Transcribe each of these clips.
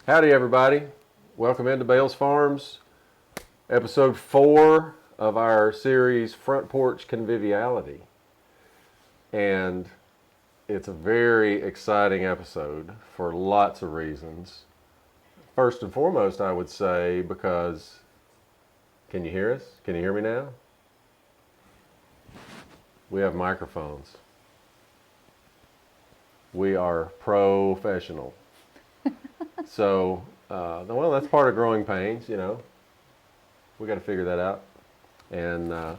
Howdy, everybody. Welcome into Bales Farms, episode 4 of our series, Front Porch Conviviality. And it's a very exciting episode for lots of reasons. First and foremost, I would say, because, can you hear us? Can you hear me now? We have microphones. We are professional. So, well, that's part of growing pains, you know. We got to figure that out. And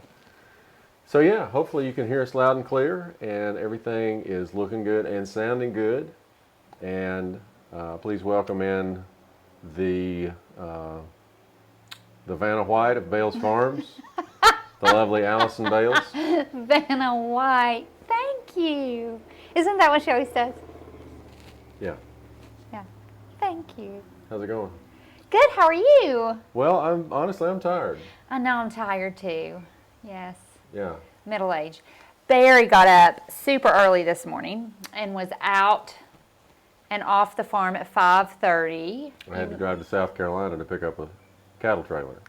so, yeah, hopefully you can hear us loud and clear, and everything is looking good and sounding good. And please welcome in the Vanna White of Bales Farms, the lovely Allison Bales. Vanna White, thank you. Isn't that what she always says? Yeah. Yeah. Thank you. How's it going? Good. How are you? Well, I'm tired. I know I'm tired too. Yes. Yeah. Middle age. Barry got up super early this morning and was out and off the farm at 5:30. I had to drive to South Carolina to pick up a cattle trailer.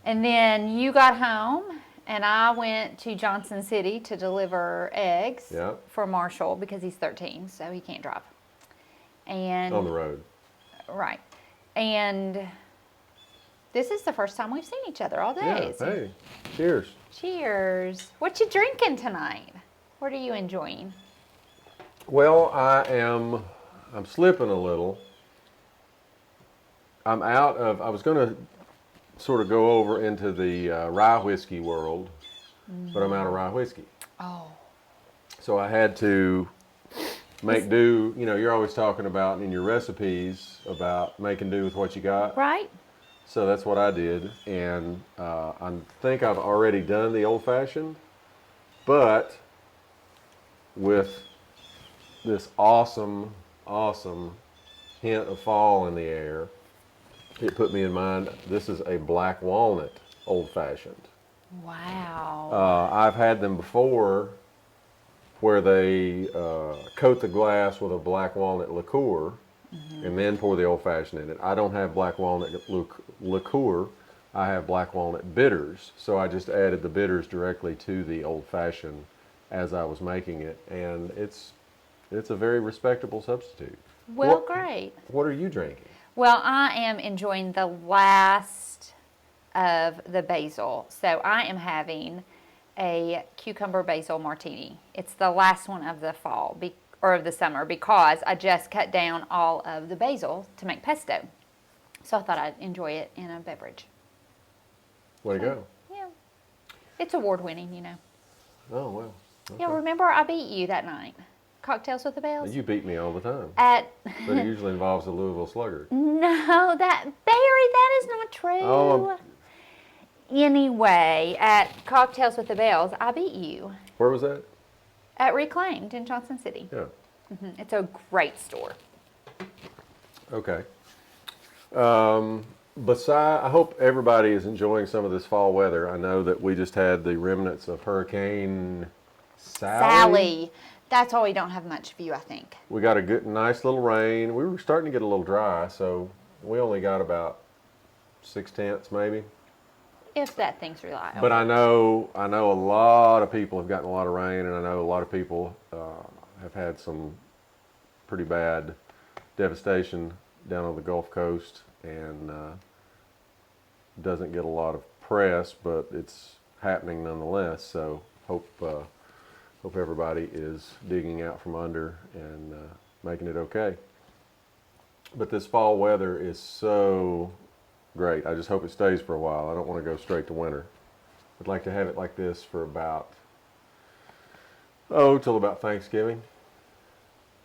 And then you got home, and I went to Johnson City to deliver eggs for Marshall because he's 13, so he can't drive. And on the road. Right. And this is the first time we've seen each other all day. Yeah, hey, cheers. Cheers. What you drinking tonight? What are you enjoying? Well, I'm slipping a little. I was going to sort of go over into the rye whiskey world, but I'm out of rye whiskey. Oh. So I had to make do. You know, you're always talking about in your recipes about making do with what you got. Right. So that's what I did, and I think I've already done the old-fashioned, but with this awesome hint of fall in the air, it put me in mind, this is a black walnut old-fashioned. Wow. I've had them before where they coat the glass with a black walnut liqueur and then pour the old-fashioned in it. I don't have black walnut liqueur. I have black walnut bitters. So I just added the bitters directly to the old-fashioned as I was making it. And it's a very respectable substitute. Well, great. What are you drinking? Well, I am enjoying the last of the basil. So I am having a cucumber basil martini. It's the last one of the fall or of the summer because I just cut down all of the basil to make pesto. So I thought I'd enjoy it in a beverage. Way to go. Yeah. It's award winning, you know. Oh, well. Okay. Yeah, remember I beat you that night. Cocktails with the Bales? You beat me all the time. But it usually involves the Louisville Slugger. No, Barry, that is not true. Oh, Anyway, at Cocktails with the Bales, I beat you. Where was that? At Reclaimed in Johnson City. Yeah. It's a great store. Okay. I hope everybody is enjoying some of this fall weather. I know that we just had the remnants of Hurricane Sally. That's why we don't have much view, I think. We got a good, nice little rain. We were starting to get a little dry, so we only got about 6/10 maybe. If that thing's reliable. But I know a lot of people have gotten a lot of rain, and I know a lot of people have had some pretty bad devastation down on the Gulf Coast, and doesn't get a lot of press, but it's happening nonetheless. So hope everybody is digging out from under and making it okay. But this fall weather is so great. I just hope it stays for a while. I don't want to go straight to winter. I'd like to have it like this for till about Thanksgiving.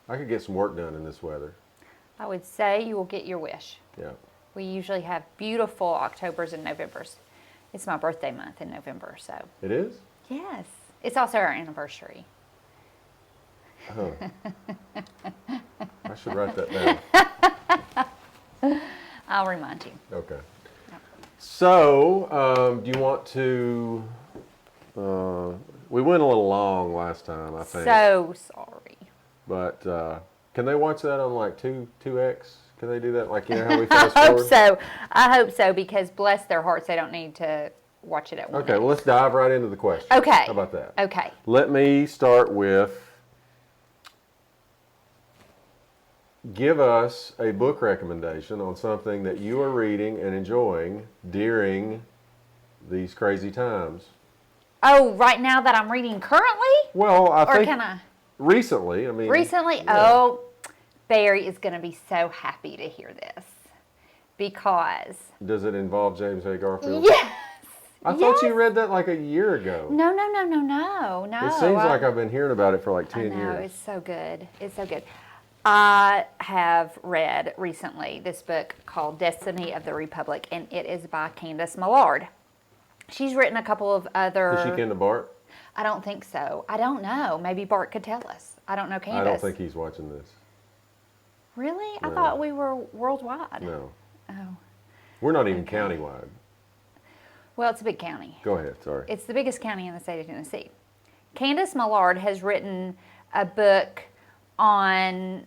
I could get some work done in this weather. I would say you will get your wish. Yeah. We usually have beautiful Octobers and Novembers. It's my birthday month in November, so. It is? Yes. It's also our anniversary. Oh. I should write that down. I'll remind you. Okay. Yep. So, do you want to, we went a little long last time, I think. So sorry. But can they watch that on like 2X? Can they do that? Like, you know how we fast I hope forward? so. I hope so, because bless their hearts, they don't need to watch it at once. Okay, well, let's dive right into the question. Okay. How about that? Okay. Let me start with, give us a book recommendation on something that you are reading and enjoying during these crazy times. Oh, right now that I'm reading currently? Well, I Or think can I? recently, I mean. Recently? Yeah. Oh, Barry is going to be so happy to hear this. Because. Does it involve James A. Garfield? Yes! I thought you read that like a year ago. No. It seems like I've been hearing about it for like 10 I know, years. it's so good. It's so good. I have read recently this book called Destiny of the Republic, and it is by Candace Millard. She's written a couple of other... Is she kin to Bart? I don't think so. I don't know. Maybe Bart could tell us. I don't know Candace. I don't think he's watching this. Really? I No. thought we were worldwide. No. Oh. We're not even Okay. countywide. Well, it's a big county. Go ahead, sorry. It's the biggest county in the state of Tennessee. Candace Millard has written a book on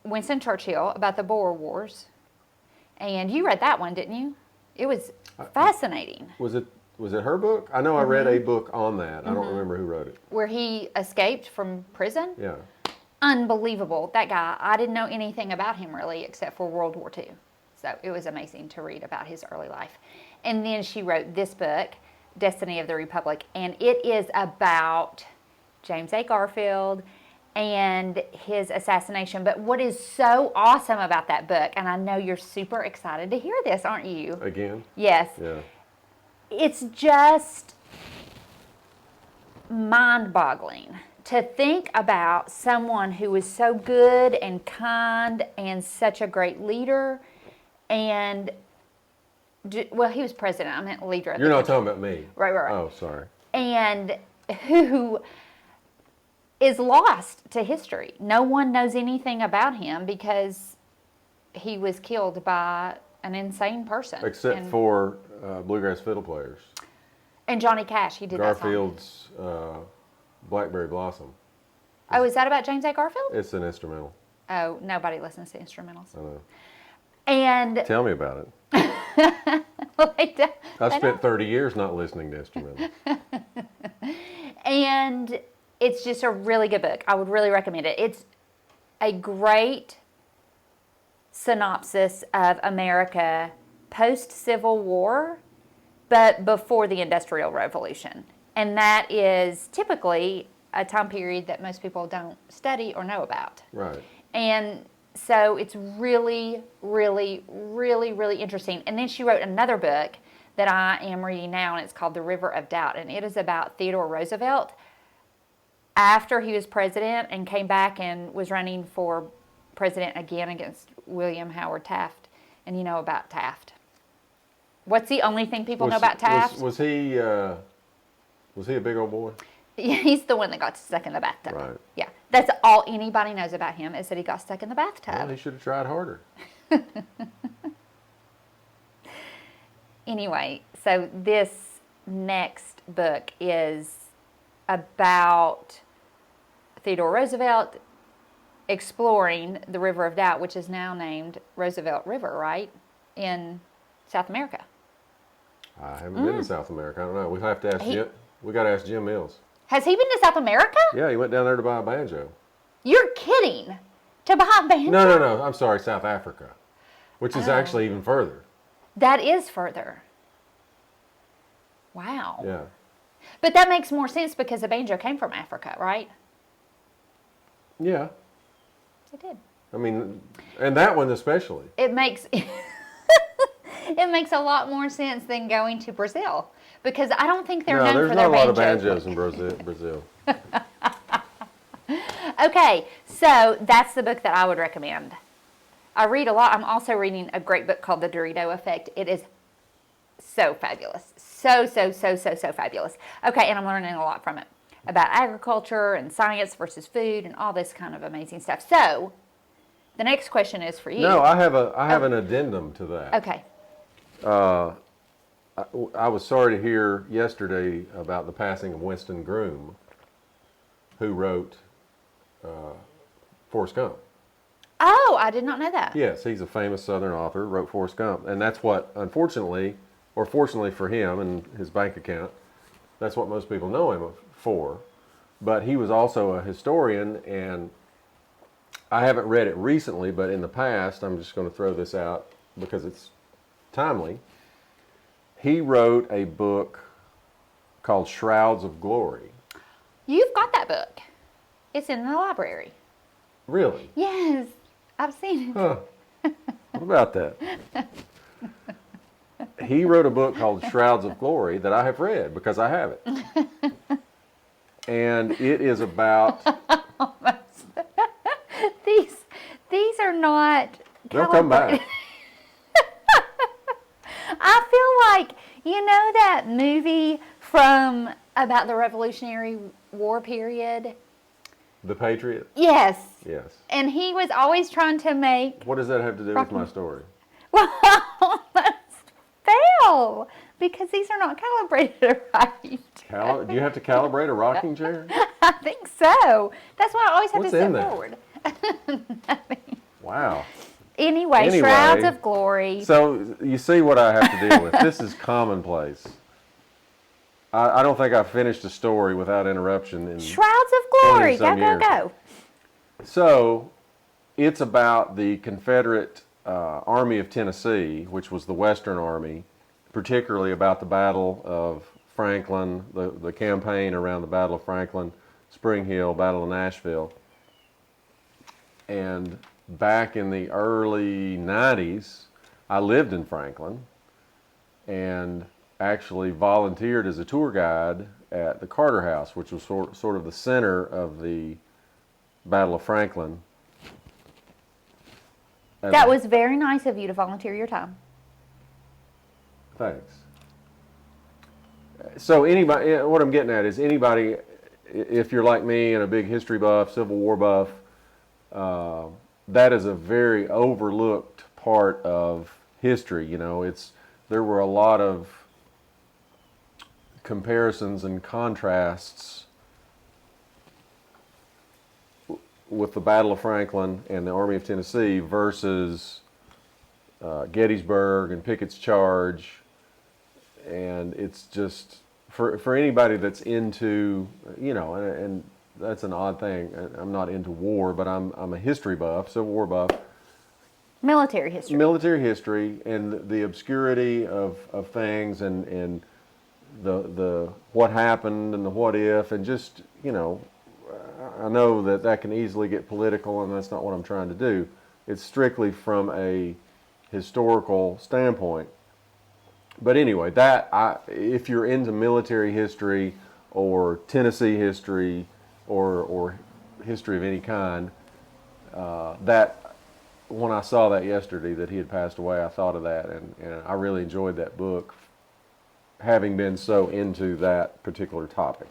Winston Churchill about the Boer Wars. And you read that one, didn't you? It was fascinating. Was it her book? I know I read Mm-hmm. a book on that. I don't remember who wrote it. Where he escaped from prison. Yeah. Unbelievable. That guy, I didn't know anything about him really except for World War II. So it was amazing to read about his early life. And then she wrote this book, Destiny of the Republic, and it is about James A. Garfield and his assassination. But what is so awesome about that book, and I know you're super excited to hear this, aren't you? Again? Yes. Yeah. It's just mind-boggling to think about someone who was so good and kind and such a great leader, and well, he was president. I meant leader. You're not talking about me. Right. Oh, sorry. And who is lost to history. No one knows anything about him because he was killed by an insane person. Except for bluegrass fiddle players. And Johnny Cash, he did Garfield's Blackberry Blossom. that song. Oh, is that about James A. Garfield? It's an instrumental. Oh, nobody listens to instrumentals. I know. And Tell me about it. well, they don't- I've they spent 30 years not listening to instrumentals. And it's just a really good book. I would really recommend it. It's a great synopsis of America post-Civil War, but before the Industrial Revolution. And that is typically a time period that most people don't study or know about. Right. And so it's really, really, really, really interesting. And then she wrote another book that I am reading now, and it's called The River of Doubt. And it is about Theodore Roosevelt after he was president and came back and was running for president again against William Howard Taft. And you know about Taft. What's the only thing people know about Taft? Was he a big old boy? He's the one that got stuck in the bathtub. Right. Yeah. That's all anybody knows about him is that he got stuck in the bathtub. Well, he should have tried harder. Anyway, so this next book is about Theodore Roosevelt exploring the River of Doubt, which is now named Roosevelt River, right, in South America. I haven't been to South America. I don't know. We have to ask Jim. We got to ask Jim Mills. Has he been to South America? Yeah, he went down there to buy a banjo. You're kidding. To buy a banjo? No. I'm sorry, South Africa, which is actually even further. That is further. Wow. Yeah. But that makes more sense because the banjo came from Africa, right? Yeah. It did. I mean, and that one especially. It makes it makes a lot more sense than going to Brazil because I don't think they're known there's for not their a lot of banjos. banjos in Brazil. Okay, so that's the book that I would recommend. I read a lot. I'm also reading a great book called The Dorito Effect. It is so fabulous. So fabulous. Okay, and I'm learning a lot from it about agriculture and science versus food and all this kind of amazing stuff. So, the next question is for you. No, I have an addendum to that. Okay. I was sorry to hear yesterday about the passing of Winston Groom, who wrote Forrest Gump. Oh, I did not know that. Yes, he's a famous Southern author, wrote Forrest Gump. And that's what, unfortunately, or fortunately for him and his bank account, that's what most people know him for. But he was also a historian, and I haven't read it recently, but in the past, I'm just going to throw this out because it's timely. He wrote a book called Shrouds of Glory. You've got that book. It's in the library. Really? Yes, I've seen it. Huh. What about that? He wrote a book called Shrouds of Glory that I have read because I have it. And it is about... These are not They'll come back. I feel like, you know that movie from about the Revolutionary War period? The Patriot? Yes. Yes. And he was always trying to make... What does that have to do with my story? Well, almost fell because these are not calibrated right. Do you have to calibrate a rocking chair? I think so. That's why I always have What's to in step there? forward. Wow. Anyway, Shrouds of Glory. So you see what I have to deal with. This is commonplace. I don't think I've finished a story without interruption in Shrouds of Glory. Go, 20-some go, years. go. So it's about the Confederate Army of Tennessee, which was the Western Army, particularly about the Battle of Franklin, the campaign around the Battle of Franklin, Spring Hill, Battle of Nashville. And back in the early 90s, I lived in Franklin and actually volunteered as a tour guide at the Carter House, which was sort of the center of the Battle of Franklin. That was very nice of you to volunteer your time. Thanks. So anybody, what I'm getting at is anybody, if you're like me and a big history buff, Civil War buff, that is a very overlooked part of history. You know, there were a lot of comparisons and contrasts with the Battle of Franklin and the Army of Tennessee versus Gettysburg and Pickett's Charge. And it's just, for anybody that's into, you know, and that's an odd thing. I'm not into war, but I'm a history buff, Civil War buff. Military history. Military history and the obscurity of things and the what happened and the what if, and just, you know, I know that can easily get political, and that's not what I'm trying to do. It's strictly from a historical standpoint. But anyway, if you're into military history or Tennessee history or history of any kind, that when I saw that yesterday that he had passed away, I thought of that, and I really enjoyed that book, having been so into that particular topic.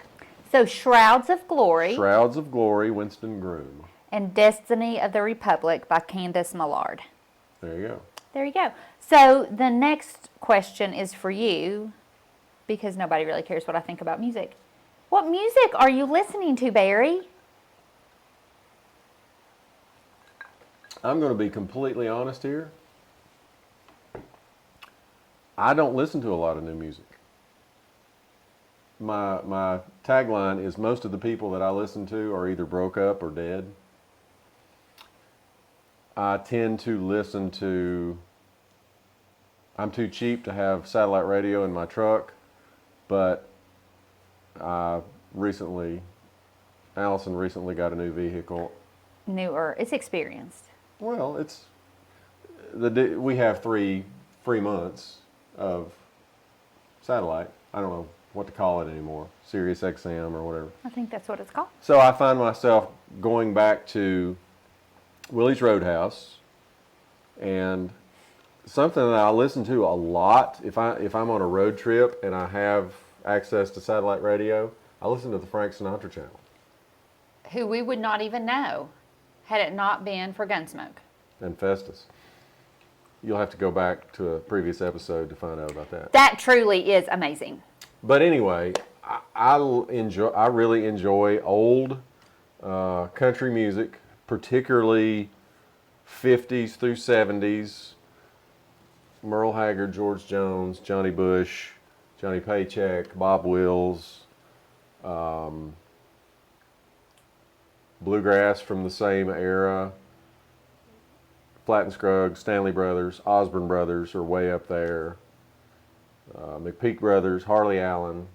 So Shrouds of Glory. Shrouds of Glory, Winston Groom. And Destiny of the Republic by Candace Millard. There you go. There you go. So the next question is for you, because nobody really cares what I think about music. What music are you listening to, Barry? I'm going to be completely honest here. I don't listen to a lot of new music. My tagline is most of the people that I listen to are either broke up or dead. I tend to listen to, I'm too cheap to have satellite radio in my truck, but Allison recently got a new vehicle. Newer. It's experienced. Well, we have 3 free months of satellite. I don't know what to call it anymore, Sirius XM or whatever. I think that's what it's called. So I find myself going back to Willie's Roadhouse, and something that I listen to a lot if I'm on a road trip and I have access to satellite radio, I listen to the Frank Sinatra channel. Who we would not even know had it not been for Gunsmoke. And Festus. You'll have to go back to a previous episode to find out about that. That truly is amazing. But anyway, I really enjoy old country music, particularly 50s through 70s. Merle Haggard, George Jones, Johnny Bush, Johnny Paycheck, Bob Wills, bluegrass from the same era. Flatt and Scruggs, Stanley Brothers, Osborne Brothers are way up there. McPeak Brothers, Harley Allen.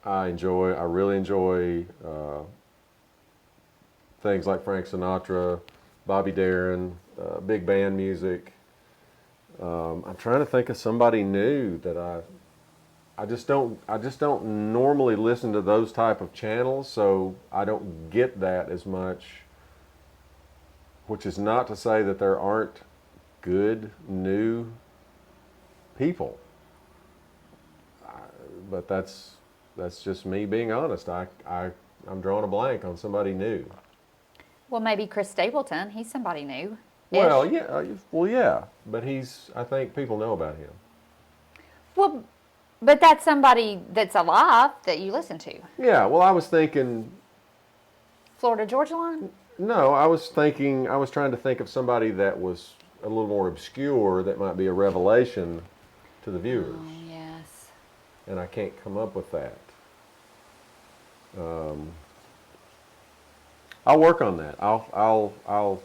I really enjoy things like Frank Sinatra, Bobby Darin, big band music. I'm trying to think of somebody new that I just don't normally listen to those type of channels, so I don't get that as much. Which is not to say that there aren't good new people, but that's just me being honest. I'm drawing a blank on somebody new. Well, maybe Chris Stapleton. He's somebody new. Well, yeah, but I think people know about him. Well, but that's somebody that's alive that you listen to. Yeah, well, I was thinking. Florida Georgia Line? No, I was trying to think of somebody that was a little more obscure that might be a revelation to the viewers. Oh, yes. And I can't come up with that. I'll work on that. I'll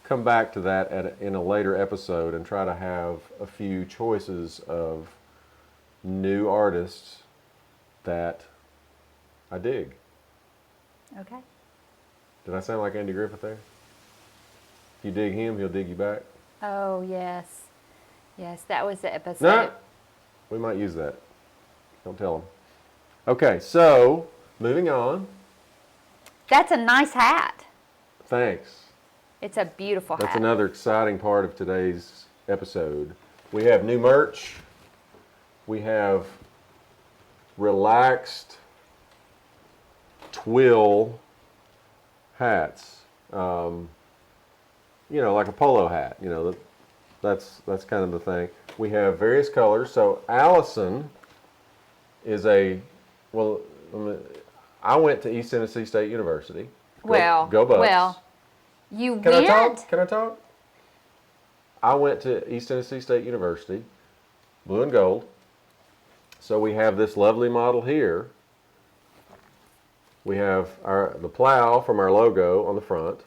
come back to that in a later episode and try to have a few choices of new artists that I dig. Okay. Did I sound like Andy Griffith there? If you dig him, he'll dig you back. Oh, yes. Yes, that was the episode. No, we might use that. Don't tell him. Okay, so moving on. That's a nice hat. Thanks. It's a beautiful hat. That's another exciting part of today's episode. We have new merch. We have relaxed twill hats. Like a polo hat. That's kind of the thing. We have various colors. So Allison is I went to East Tennessee State University. Go Bucks. Well, you Can went? I talk? I went to East Tennessee State University, blue and gold. So we have this lovely model here. We have the plow from our logo on the front.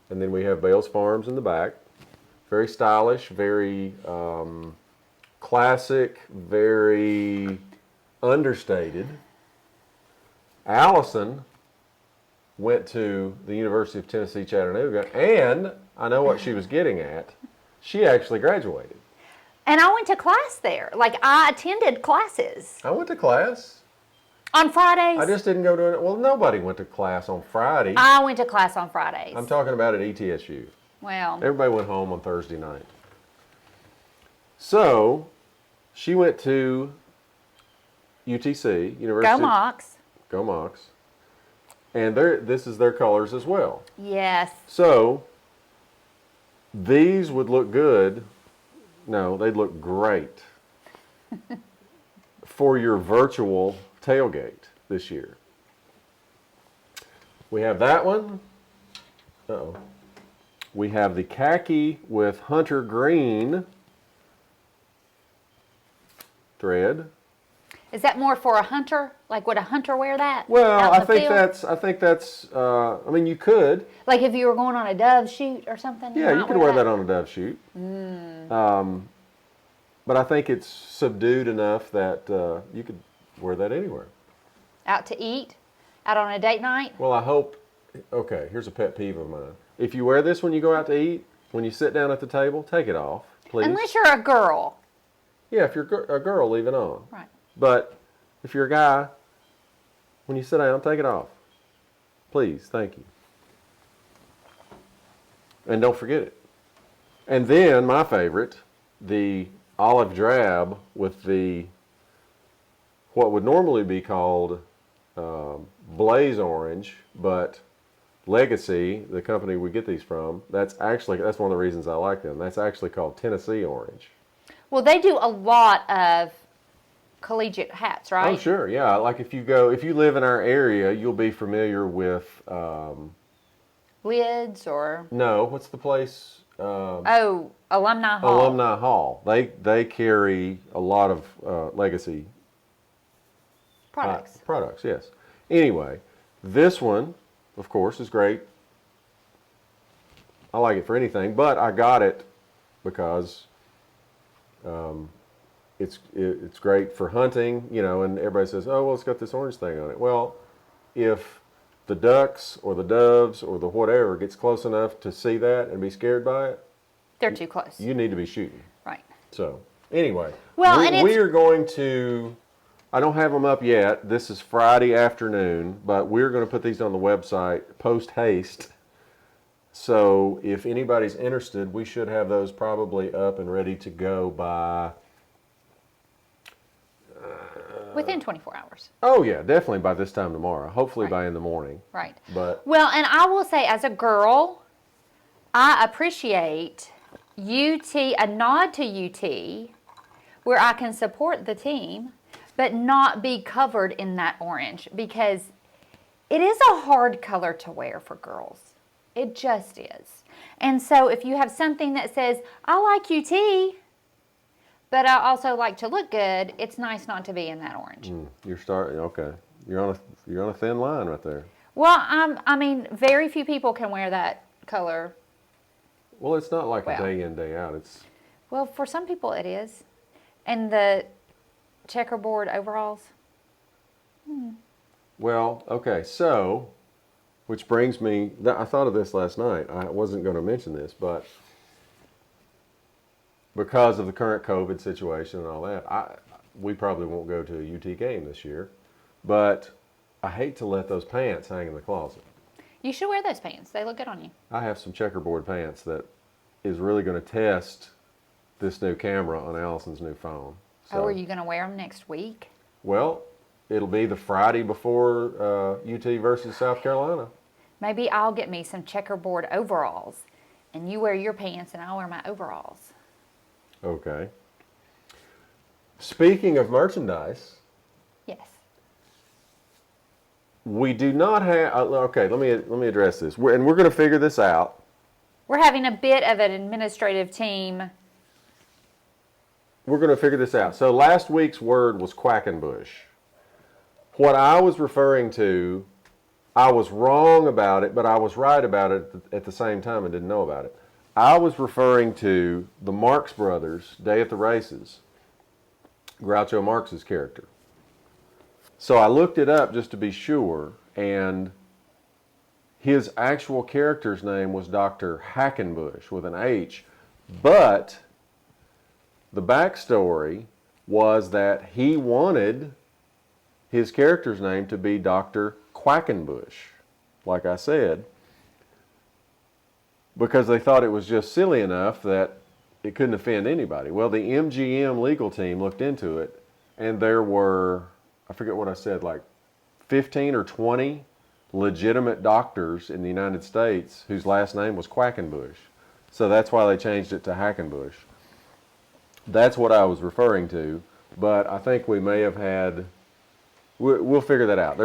And then we have Bales Farms in the back. Very stylish, very classic, very understated. Allison went to the University of Tennessee, Chattanooga, and I know what she was getting at. She actually graduated. And I went to class there. Like, I attended classes. I went to class. On Fridays? I just didn't go to it. Well, nobody went to class on Friday. I went to class on Fridays. I'm talking about at ETSU. Well. Everybody went home on Thursday night. So, she went to UTC, University. Go Mocs. Go Mocs. And this is their colors as well. Yes. So, these would look good. No, they'd look great for your virtual tailgate this year. We have that one. Uh-oh. We have the khaki with hunter green thread. Is that more for a hunter? Like, would a hunter wear that? Well, out in the field? I think that's, you could. Like if you were going on a dove shoot or something? Yeah, you could wear that on a dove shoot. But I think it's subdued enough that you could wear that anywhere. Out to eat? Out on a date night? Well, I hope, okay, here's a pet peeve of mine. If you wear this when you go out to eat, when you sit down at the table, take it off, please. Unless you're a girl. Yeah, if you're a girl, leave it on. Right. But if you're a guy, when you sit down, take it off. Please, thank you. And don't forget it. And then, my favorite, the olive drab with the, what would normally be called blaze orange, but Legacy, the company we get these from, that's one of the reasons I like them. That's actually called Tennessee orange. Well, they do a lot of collegiate hats, right? Oh, sure, yeah. Like if you live in our area, you'll be familiar with Lids or No, what's the place? Alumni Hall. Alumni Hall. They carry a lot of legacy Products. Products, yes. Anyway, this one, of course, is great. I like it for anything, but I got it because it's great for hunting, and everybody says, oh, well, it's got this orange thing on it. Well, if the ducks or the doves or the whatever gets close enough to see that and be scared by it, They're too close. you need to be shooting. Right. So, anyway, Well, we are going to, I don't have them up yet. This is Friday afternoon, but we're going to put these on the website post haste. So, if anybody's interested, we should have those probably up and ready to go by... Within 24 hours. Oh, yeah, definitely by this time tomorrow. Hopefully Right. by in the morning. Right. But Well, and I will say, as a girl, I appreciate a nod to UT, where I can support the team, but not be covered in that orange, because it is a hard color to wear for girls. It just is. And so if you have something that says, I like UT, but I also like to look good, it's nice not to be in that orange. you're starting, okay. You're on a thin line right there. Well, I mean, very few people can wear that color. Well, it's not like Well. a day in, day out. It's Well, for some people it is. And the checkerboard overalls. Well, okay, so, which brings me, I thought of this last night. I wasn't going to mention this, but because of the current COVID situation and all that, we probably won't go to a UT game this year, but I hate to let those pants hang in the closet. You should wear those pants. They look good on you. I have some checkerboard pants that is really going to test this new camera on Allison's new phone. Oh, are you going to wear them next week? Well, it'll be the Friday before UT versus South Carolina. Maybe I'll get me some checkerboard overalls, and you wear your pants, and I'll wear my overalls. Okay. Speaking of merchandise, Yes. we do not have. Okay, let me address this. We're going to figure this out. We're having a bit of an administrative team. We're going to figure this out. So last week's word was quackenbush. What I was referring to, I was wrong about it, but I was right about it at the same time and didn't know about it. I was referring to the Marx Brothers, Day at the Races, Groucho Marx's character. So I looked it up just to be sure, and his actual character's name was Dr. Hackenbush with an H, but the backstory was that he wanted his character's name to be Dr. Quackenbush, like I said, because they thought it was just silly enough that it couldn't offend anybody. Well, the MGM legal team looked into it, and there were, I forget what I said, like 15 or 20 legitimate doctors in the United States whose last name was Quackenbush. So that's why they changed it to Hackenbush. That's what I was referring to, but I think we may have had, we'll figure that out.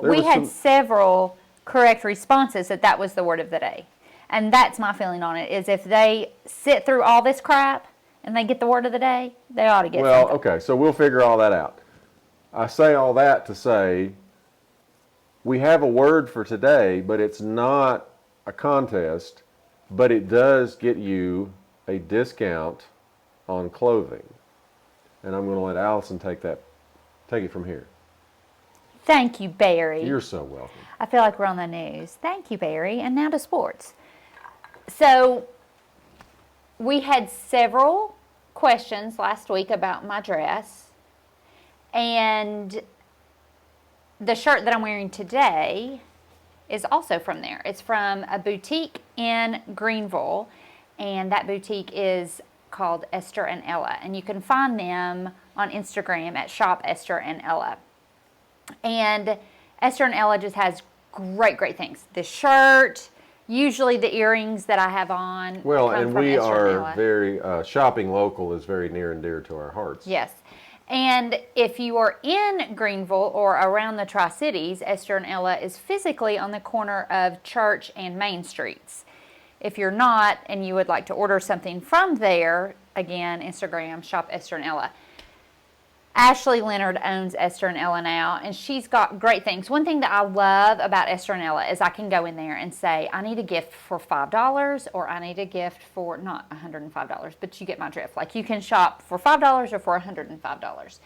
We had several correct responses that was the word of the day. And that's my feeling on it, is if they sit through all this crap and they get the word of the day, they ought to get Well, something. okay, so we'll figure all that out. I say all that to say we have a word for today, but it's not a contest, but it does get you a discount on clothing. And I'm going to let Allison take it from here. Thank you, Barry. You're so welcome. I feel like we're on the news. Thank you, Barry. And now to sports. So we had several questions last week about my dress. And the shirt that I'm wearing today is also from there. It's from a boutique in Greenville. And that boutique is called Esther and Ella. And you can find them on Instagram at Shop Esther and Ella. And Esther and Ella just has great things. The shirt, usually the earrings that I have on. Well, come and from we Esther and are Ella. very, shopping local is very near and dear to our hearts. Yes. And if you are in Greenville or around the Tri-Cities, Esther and Ella is physically on the corner of Church and Main Streets. If you're not and you would like to order something from there, again, Instagram, shop Esther and Ella. Ashley Leonard owns Esther and Ella now, and she's got great things. One thing that I love about Esther and Ella is I can go in there and say, I need a gift for $5, or I need a gift for, not $105, but you get my drift. Like, you can shop for $5 or for $105.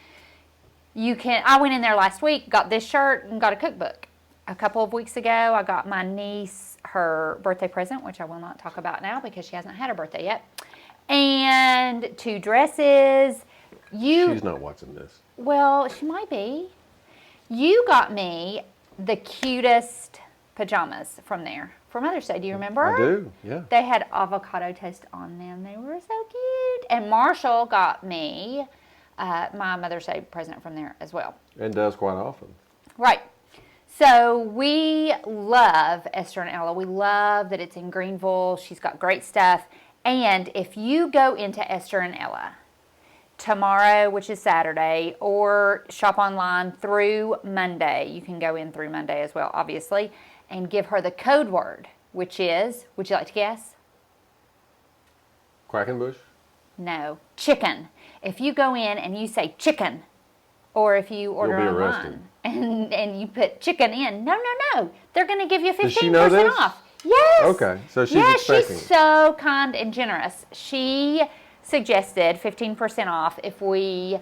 I went in there last week, got this shirt, and got a cookbook. A couple of weeks ago, I got my niece her birthday present, which I will not talk about now because she hasn't had her birthday yet, and 2 dresses. She's not watching this. Well, she might be. You got me the cutest pajamas from there for Mother's Day. Do you remember? I do, yeah. They had avocado toast on them. They were so cute. And Marshall got me my Mother's Day present from there as well. And does quite often. Right. So we love Esther and Ella. We love that it's in Greenville. She's got great stuff. And if you go into Esther and Ella tomorrow, which is Saturday, or shop online through Monday, you can go in through Monday as well, obviously, and give her the code word, which is, would you like to guess? Quackenbush? No, chicken. If you go in and you say chicken, or if you order You'll be arrested. online and you put chicken in, no, they're going to give you 15% Does she know this? off. Yes. Okay, so she's yes, expecting. she's so kind and generous. She suggested 15% off if we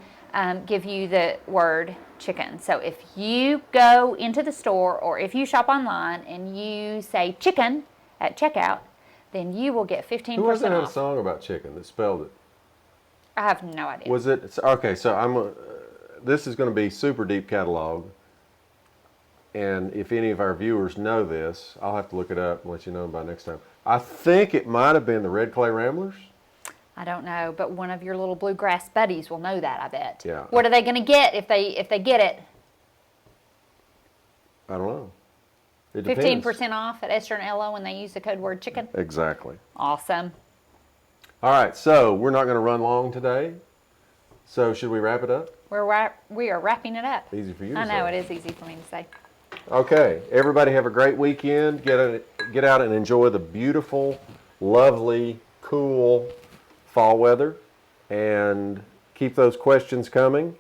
give you the word chicken. So if you go into the store or if you shop online and you say chicken at checkout, then you will get 15% Who was that had a off. song about chicken that spelled it? I have no idea. Was it? Okay, so this is going to be super deep catalog. And if any of our viewers know this, I'll have to look it up and let you know by next time. I think it might have been the Red Clay Ramblers. I don't know, but one of your little bluegrass buddies will know that, I bet. Yeah. What are they going to get if they get it? I don't know. It depends. 15% off at Esther and Ella when they use the code word chicken? Exactly. Awesome. All right, so we're not going to run long today. So should we wrap it up? We are wrapping it up. Easy for you to I know, say. it is easy for me to say. Okay, everybody have a great weekend. Get out and enjoy the beautiful, lovely, cool fall weather, and keep those questions coming.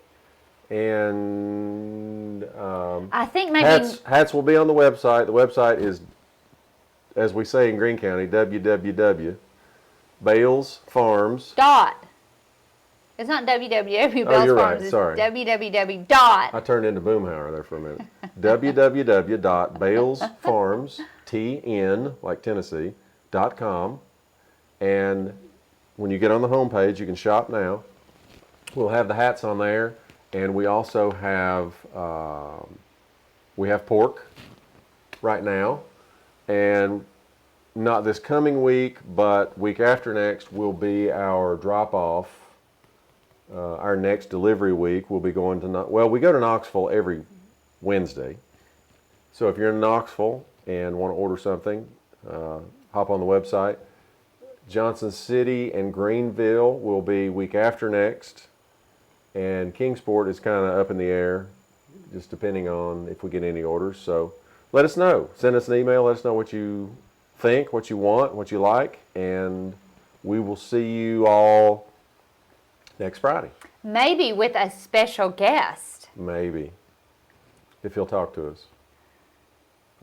And I think maybe hats will be on the website. The website is, as we say in Greene County, www.Bales Farms. It's not www. Oh, Bales you're Farms. right. Sorry. www. I turned into Boomhauer there for a minute. www.balesfarms, TN, like Tennessee, .com. And when you get on the homepage, you can shop now. We'll have the hats on there. And we also have, we have pork right now. And not this coming week, but week after next will be our drop-off. Our next delivery week will be going to, we go to Knoxville every Wednesday. So if you're in Knoxville and want to order something, hop on the website. Johnson City and Greenville will be week after next. And Kingsport is kind of up in the air, just depending on if we get any orders. So let us know. Send us an email. Let us know what you think, what you want, what you like. And we will see you all next Friday. maybe with a special guest. Maybe. If he'll talk to us.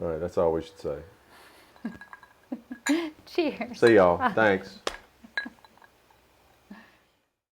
All right, that's all we should say. Cheers. See y'all. Thanks.